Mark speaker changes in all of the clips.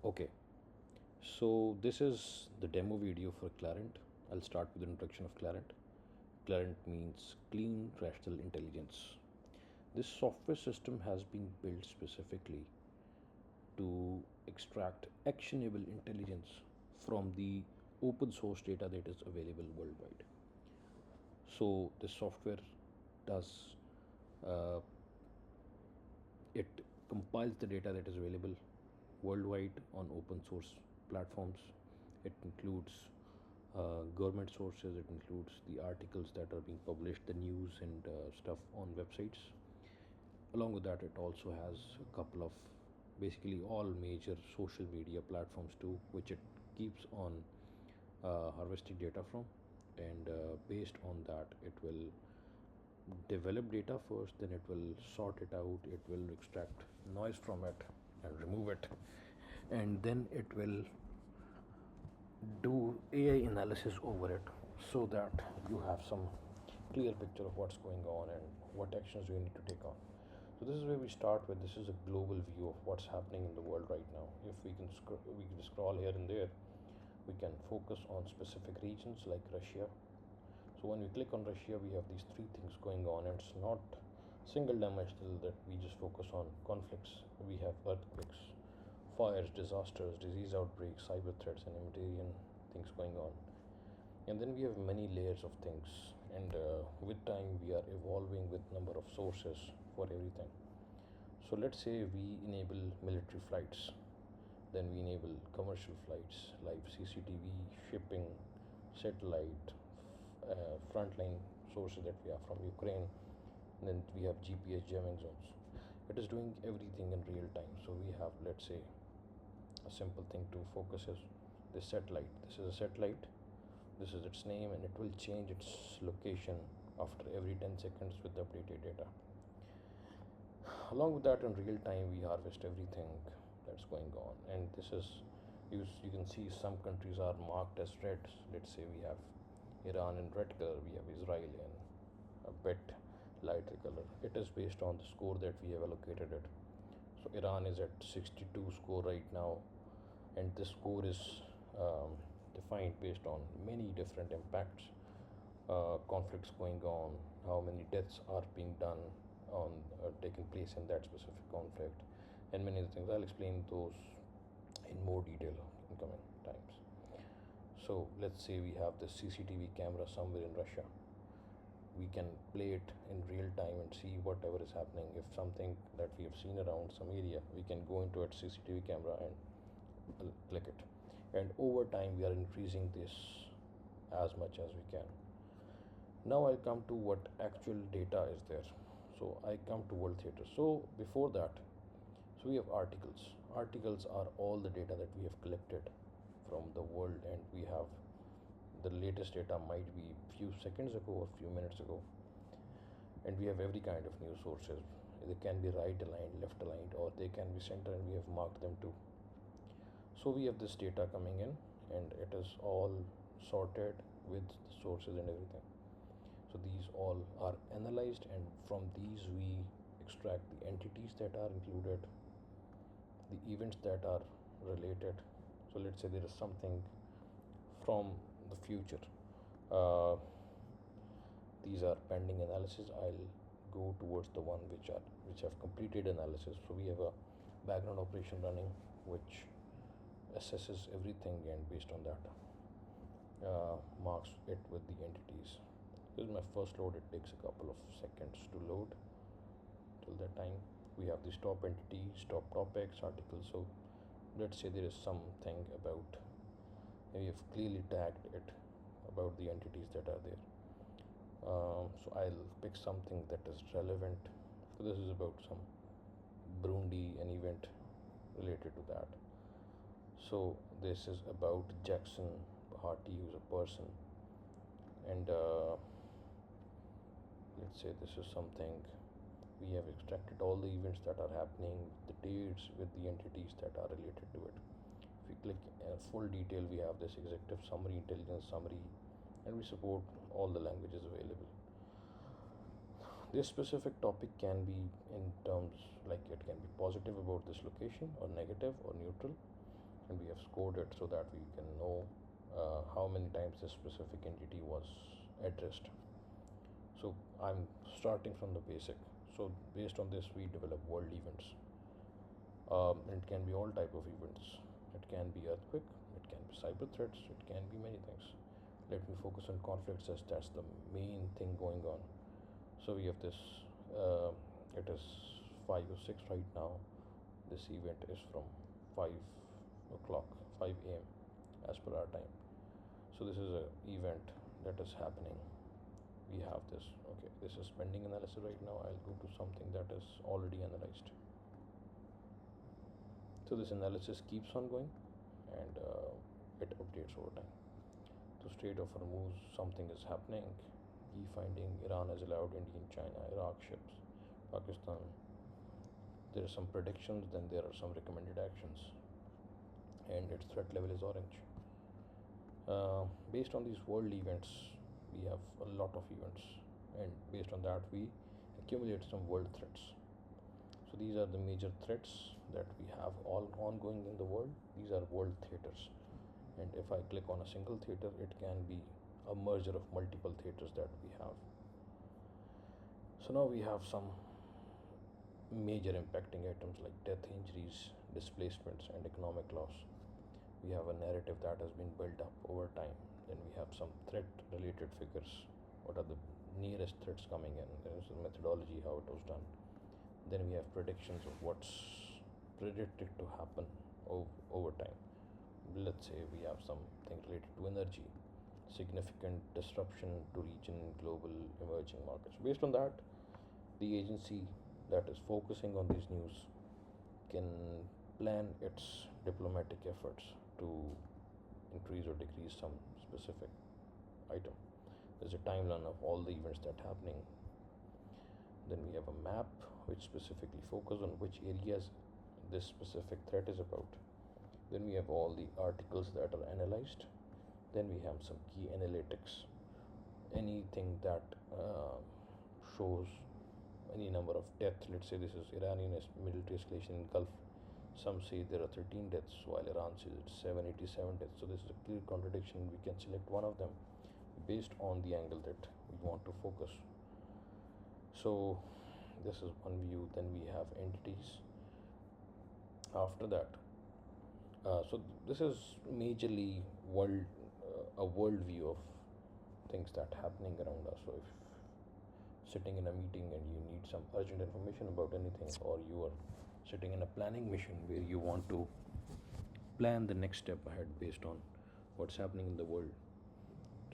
Speaker 1: Okay, so this is the demo video for Clarent. I'll start with the introduction of Clarent. Clarent means Clean Rational Intelligence. This software system has been built specifically to extract actionable intelligence from the open source data that is available worldwide. So this software does uh, it compiles the data that is available worldwide on open source platforms. It includes government sources, it includes the articles that are being published, the news and stuff on websites. Along with that, it also has a couple of basically all major social media platforms too, which it keeps on harvesting data from. And based on that, it will develop data first, then it will sort it out, it will extract noise from it and remove it, and then it will do AI analysis over it so that you have some clear picture of what's going on and what actions you need to take on. So this is where we start with. This is a global view of what's happening in the world right now. If we can scroll here and there, we can focus on specific regions like Russia. So when we click on Russia, we have these three things going on, and it's not single dimensional that we just focus on conflicts. We have earthquakes, fires, disasters, disease outbreaks, cyber threats, and humanitarian things going on. And then we have many layers of things, and with time we are evolving with number of sources for everything. So let's say we enable military flights, then we enable commercial flights, live CCTV, shipping, satellite, frontline sources that we have from Ukraine. And then we have GPS jamming zones. It is doing everything in real time. So we have, let's say, a simple thing to focus is this satellite. This is a satellite. This is its name, and it will change its location after every 10 seconds with the updated data. Along with that, in real time, we harvest everything that's going on, and this is you can see some countries are marked as red. Let's say we have Iran in red color, we have Israel in a bit lighter color. It is based on the score that we have allocated it. So Iran is at 62 score right now, and this score is defined based on many different impacts, conflicts going on, how many deaths are being done on taking place in that specific conflict, and many other things. I'll explain those in more detail in coming times. So let's say we have this CCTV camera somewhere in Russia. We can play it in real time and see whatever is happening. If something that we have seen around some area, we can go into its CCTV camera and click it. And over time, we are increasing this as much as we can. Now I'll come to what actual data is there. So I come to World Theatre. So before that, so we have articles. Articles are all the data that we have collected from the world, and we have the latest data might be few seconds ago or few minutes ago, and we have every kind of news sources. They can be right aligned, left aligned, or they can be center, and we have marked them too. So we have this data coming in, and it is all sorted with the sources and everything. So these all are analyzed, and from these we extract the entities that are included, the events that are related. So let's say there is something from the future. Uh, these are pending analysis. I'll go towards the one which have completed analysis. So we have a background operation running which assesses everything, and based on that marks it with the entities. This is my first load. It takes a couple of seconds to load. Till that time, we have these top entities, top topics, articles. So let's say there is something about, we have clearly tagged it about the entities that are there. So I'll pick something that is relevant. So this is about some Burundi, an event related to that. So this is about Jackson Bahati, who's a person, and let's say this is something we have extracted all the events that are happening, the dates with the entities that are related to it. If we click full detail, we have this executive summary, intelligence summary, and we support all the languages available. This specific topic can be in terms like it can be positive about this location or negative or neutral. and we have scored it so that we can know how many times this specific entity was addressed. So I'm starting from the basic. So based on this, we develop world events. And it can be all type of events. It can be earthquake, it can be cyber threats, it can be many things. Let me focus on conflicts as that's the main thing going on. So we have this. Uh, it is 5 or 6 right now. This event is from 5 o'clock, 5 a.m. as per our time. So this is a event that is happening. We have this. Okay, this is pending analysis right now. I'll go to something that is already analyzed. So this analysis keeps on going, and it updates over time. So Strait of Hormuz, something is happening. Key finding: Iran has allowed Indian, China, Iraq ships. Pakistan. There are some predictions, then there are some recommended actions, and its threat level is orange. Based on these world events, we have a lot of events, and based on that, we accumulate some world threats. So these are the major threats that we have all ongoing in the world. These are world theaters, and if I click on a single theater, it can be a merger of multiple theaters that we have. So now we have some major impacting items like death, injuries, displacements, and economic loss. We have a narrative that has been built up over time. Then we have some threat related figures. What are the nearest threats coming in? There is a methodology how it was done. Then we have predictions of what's predicted to happen over time. Let's say we have something related to energy, significant disruption to region, global, emerging markets. Based on that, the agency that is focusing on these news can plan its diplomatic efforts to increase or decrease some specific item. There's a timeline of all the events that are happening. Then we have a map which specifically focuses on which areas this specific threat is about. Then we have all the articles that are analyzed. Then we have some key analytics. Anything that shows any number of deaths. Let's say this is Iranian military escalation in Gulf. Some say there are 13 deaths, while Iran says it's 787 deaths. So this is a clear contradiction. We can select one of them based on the angle that we want to focus. So this is one view. Then we have entities. After that, so this is majorly a world view of things that are happening around us. So if sitting in a meeting and you need some urgent information about anything, or you are sitting in a planning mission where you want to plan the next step ahead based on what's happening in the world.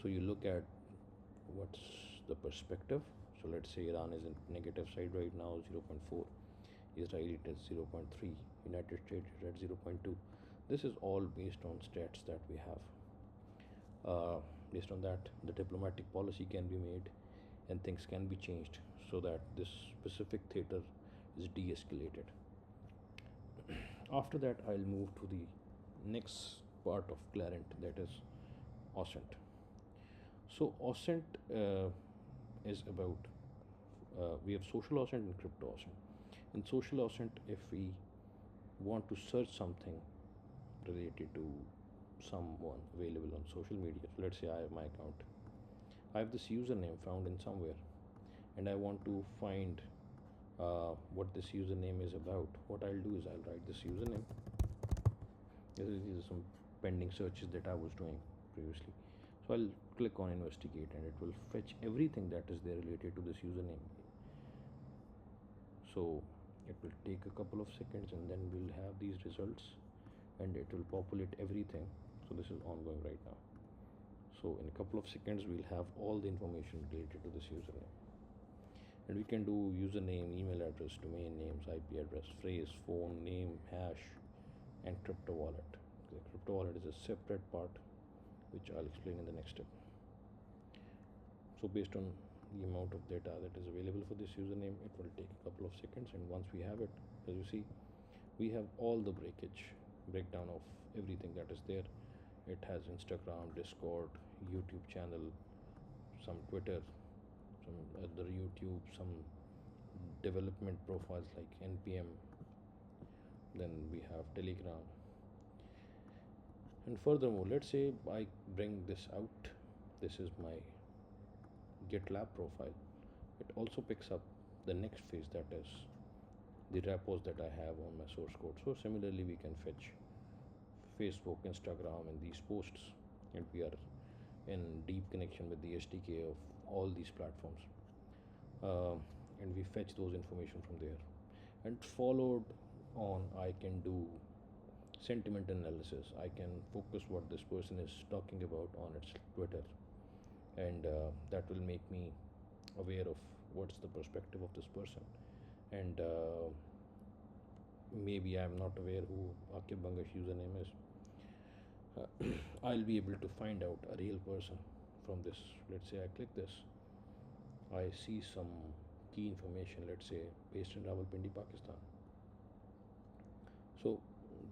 Speaker 1: So you look at what's the perspective. So let's say Iran is in negative side right now, 0.4. Israel it is 0.3. United States is at 0.2. This is all based on stats that we have. Based on that, the diplomatic policy can be made and things can be changed so that this specific theater is de-escalated. After that, I'll move to the next part of Clarent, that is OSINT. So OSINT is about, we have social OSINT and crypto OSINT. In social OSINT, if we want to search something related to someone available on social media, so let's say I have my account, I have this username found in somewhere, and I want to find what this username is about. What I'll do is I'll write this username. These are some pending searches that I was doing previously. So I'll click on investigate, and it will fetch everything that is there related to this username. So it will take a couple of seconds, and then we'll have these results, and it will populate everything. So this is ongoing right now. So in a couple of seconds, we'll have all the information related to this username. And we can do username, email address, domain names, IP address, phrase, phone, name, hash, and crypto wallet. The crypto wallet is a separate part, which I'll explain in the next step. So based on the amount of data that is available for this username, it will take a couple of seconds, and once we have it, as you see, we have all the breakdown of everything that is there. It has Instagram, Discord, YouTube channel, some Twitter, some other YouTube, some development profiles like NPM. Then we have Telegram. And furthermore, let's say I bring this out. This is my GitLab profile. It also picks up the next phase, that is the repos that I have on my source code. So similarly, we can fetch Facebook, Instagram, and these posts, and we are in deep connection with the SDK of all these platforms. Uh, and we fetch those information from there. And followed on, I can do sentiment analysis. I can focus what this person is talking about on its Twitter, and that will make me aware of what's the perspective of this person. And maybe I'm not aware who Akib Banga's username is. I'll be able to find out a real person from this. Let's say I click this, I see some key information, let's say based in Rawalpindi, Pakistan. So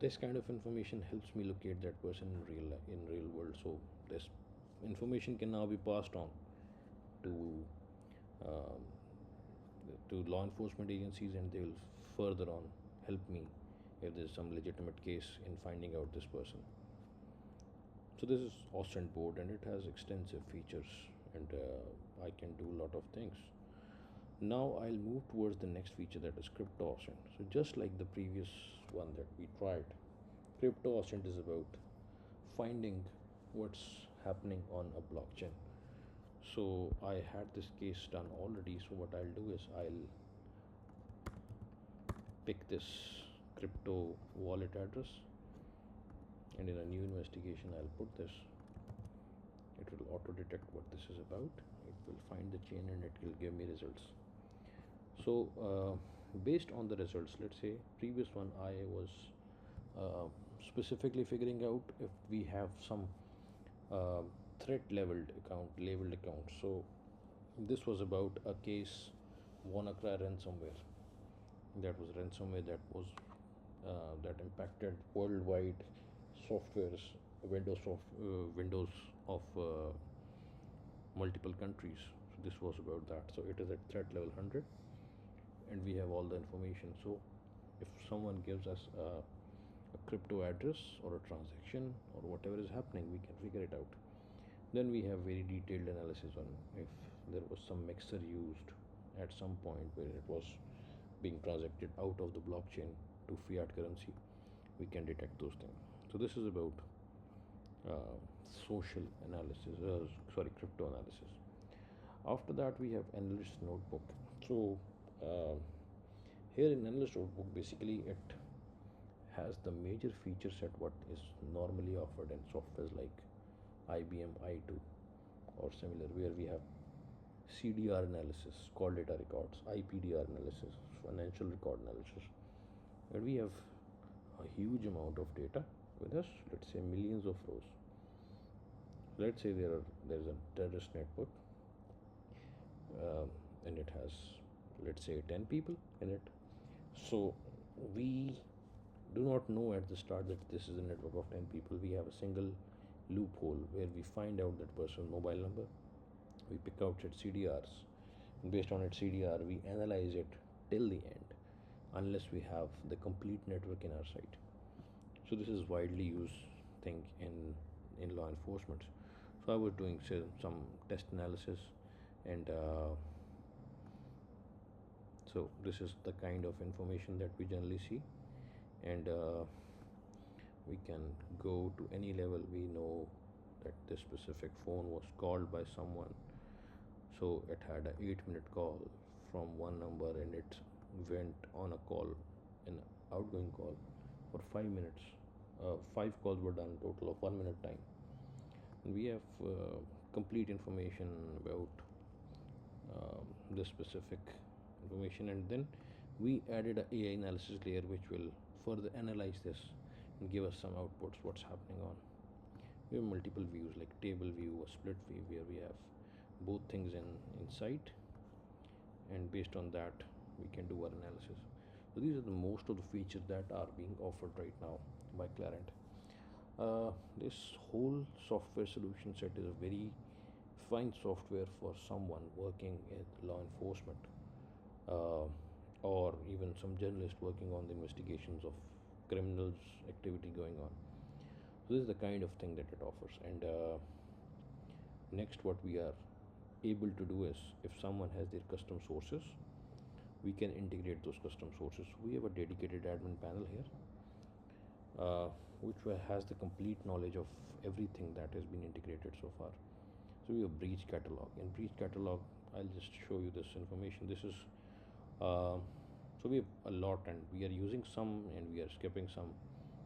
Speaker 1: this kind of information helps me locate that person in real world. So this information can now be passed on to um, law enforcement agencies, and they will further on help me if there's some legitimate case in finding out this person. So this is Austin board, and it has extensive features, and I can do a lot of things. Now I'll move towards the next feature, that is CryptoAusent. So just like the previous one that we tried, CryptoAusent is about finding what's happening on a blockchain. So I had this case done already. So what I'll do is I'll pick this crypto wallet address, and in a new investigation I'll put this. It will auto detect what this is about. It will find the chain and it will give me results. So based on the results, let's say previous one I was uh, specifically figuring out if we have some uh, threat labeled account. So this was about a case WannaCry ransomware. That was ransomware that impacted worldwide softwares, Windows of multiple countries. So this was about that. So it is at threat level 100, and we have all the information. So if someone gives us a crypto address or a transaction or whatever is happening, we can figure it out. Then we have very detailed analysis on if there was some mixer used at some point where it was being transacted out of the blockchain to fiat currency. We can detect those things. So this is about uh, social analysis, crypto analysis. After that, we have analyst notebook. So uh, here in analyst notebook, basically it has the major feature set what is normally offered in softwares like IBM i2 or similar, where we have CDR analysis, call data records, IPDR analysis, financial record analysis, and we have a huge amount of data with us. Let's say millions of rows. Let's say there's a terrorist network, and it has, let's say, 10 people in it. So we do not know at the start that this is a network of 10 people. We have a single loophole where we find out that person's mobile number, we pick out its CDRs, and based on its CDR we analyze it till the end, unless we have the complete network in our sight. So this is widely used thing in law enforcement. So I was doing some test analysis, and so this is the kind of information that we generally see, and we can go to any level. We know that this specific phone was called by someone, so it had a 8-minute call from one number, and it went on a call, an outgoing call, for 5 minutes. 5 calls were done, total of 1 minute time. And we have complete information about this specific information, and then we added a AI analysis layer which will further analyze this and give us some outputs what's happening on. We have multiple views like table view or split view, where we have both things in sight, and based on that we can do our analysis. So these are the most of the features that are being offered right now by Clarent. This whole software solution set is a very fine software for someone working in law enforcement, uh, or even some journalist working on the investigations of criminals activity going on. So this is the kind of thing that it offers. And next, what we are able to do is, if someone has their custom sources, we can integrate those custom sources. We have a dedicated admin panel here, which has the complete knowledge of everything that has been integrated so far. So we have breach catalog. In breach catalog, I'll just show you this information. This is uh, so we have a lot, and we are using some and we are skipping some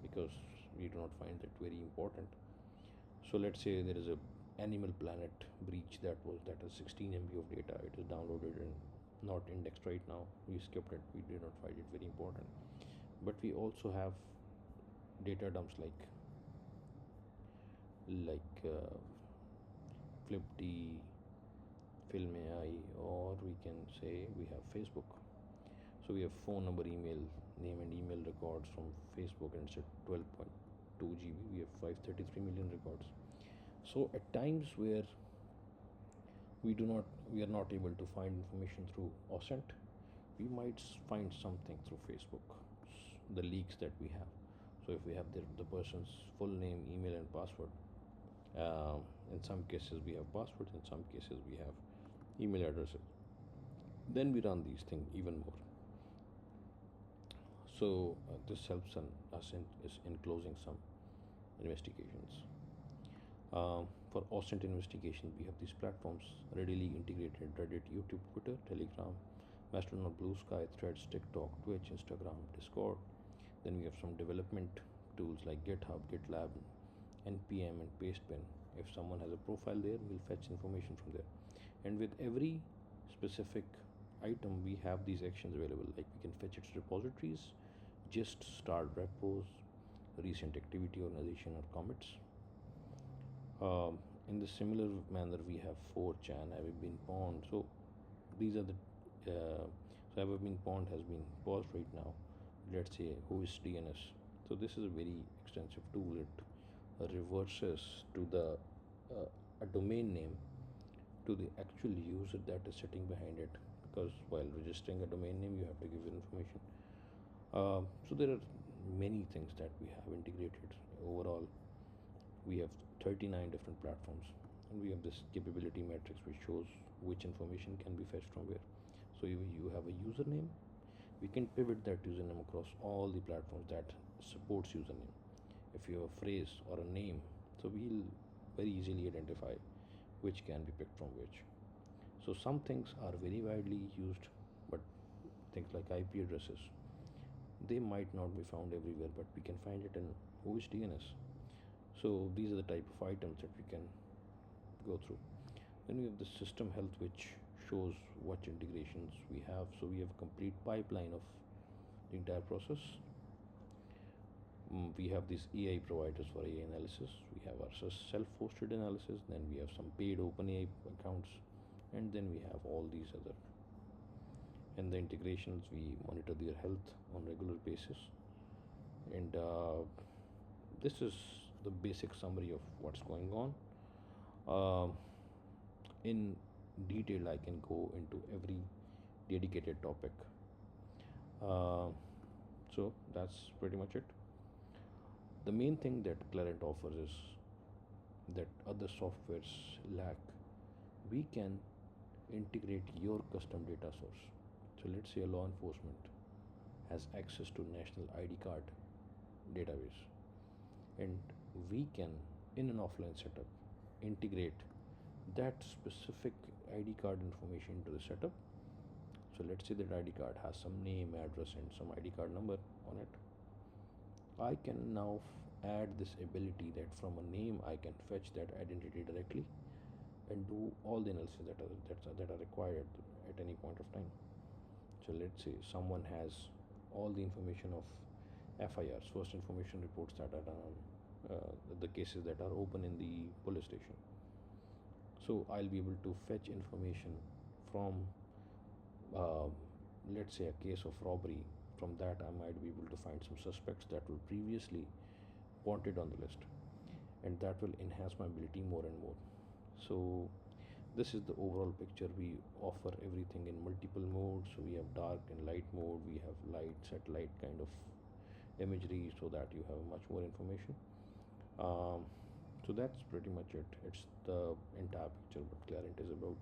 Speaker 1: because we do not find that very important. So let's say there is a Animal Planet breach that is 16 MB of data. It is downloaded and not indexed right now. We skipped it. We did not find it very important. But we also have data dumps like Flipd, Film AI, or we can say we have Facebook. So we have phone number, email, name, and email records from Facebook, and it's at 12.2 GB. We have 533 million records. So at times where we are not able to find information through OSINT, we might find something through Facebook, the leaks that we have. So if we have the person's full name, email, and password, in some cases we have passwords, in some cases we have email addresses. Then we run these things even more. So this helps us in closing some investigations. For OSINT investigation, we have these platforms readily integrated: Reddit, YouTube, Twitter, Telegram, Mastodon, Blue Sky, Threads, TikTok, Twitch, Instagram, Discord. Then we have some development tools like GitHub, GitLab, NPM, and Pastebin. If someone has a profile there, we'll fetch information from there. And with every specific item, we have these actions available. Like we can fetch its repositories, gist, start repos, recent activity, organization, or commits. In the similar manner, we have 4chan, have it been pawned. So these are the so have it been pawned has been paused right now. Let's say whois DNS. So this is a very extensive tool. It reverses to the a domain name to the actual user that is sitting behind it, because while registering a domain name, you have to give it information. So there are many things that we have integrated. Overall, we have 39 different platforms, and we have this capability matrix which shows which information can be fetched from where. So if you have a username, we can pivot that username across all the platforms that supports username. If you have a phrase or a name, so we'll very easily identify which can be picked from which. So some things are very widely used, but things like IP addresses, they might not be found everywhere, but we can find it in whois DNS. So these are the type of items that we can go through. Then we have the system health, which shows what integrations we have. So we have a complete pipeline of the entire process. We have these AI providers for AI analysis. We have our self-hosted analysis. Then we have some paid OpenAI accounts, and then we have all these other. And the integrations, we monitor their health on regular basis. And this is the basic summary of what's going on. In detail, I can go into every dedicated topic. Uh, so that's pretty much it. The main thing that Clarent offers is that other softwares lack. We can integrate your custom data source. So let's say a law enforcement has access to national ID card database, and we can, in an offline setup, integrate that specific ID card information into the setup. So let's say that ID card has some name, address, and some ID card number on it. I can now add this ability that from a name I can fetch that identity directly and do all the analysis that are required at any point of time. So let's say someone has all the information of FIRs, first information reports, that are done on the cases that are open in the police station. So I'll be able to fetch information from, uh, let's say, a case of robbery. From that, I might be able to find some suspects that were previously wanted on the list, and that will enhance my ability more and more. So this is the overall picture. We offer everything in multiple modes. So we have dark and light mode. We have light, satellite kind of imagery, so that you have much more information. um, so that's pretty much it. It's the entire picture what Clarent is about.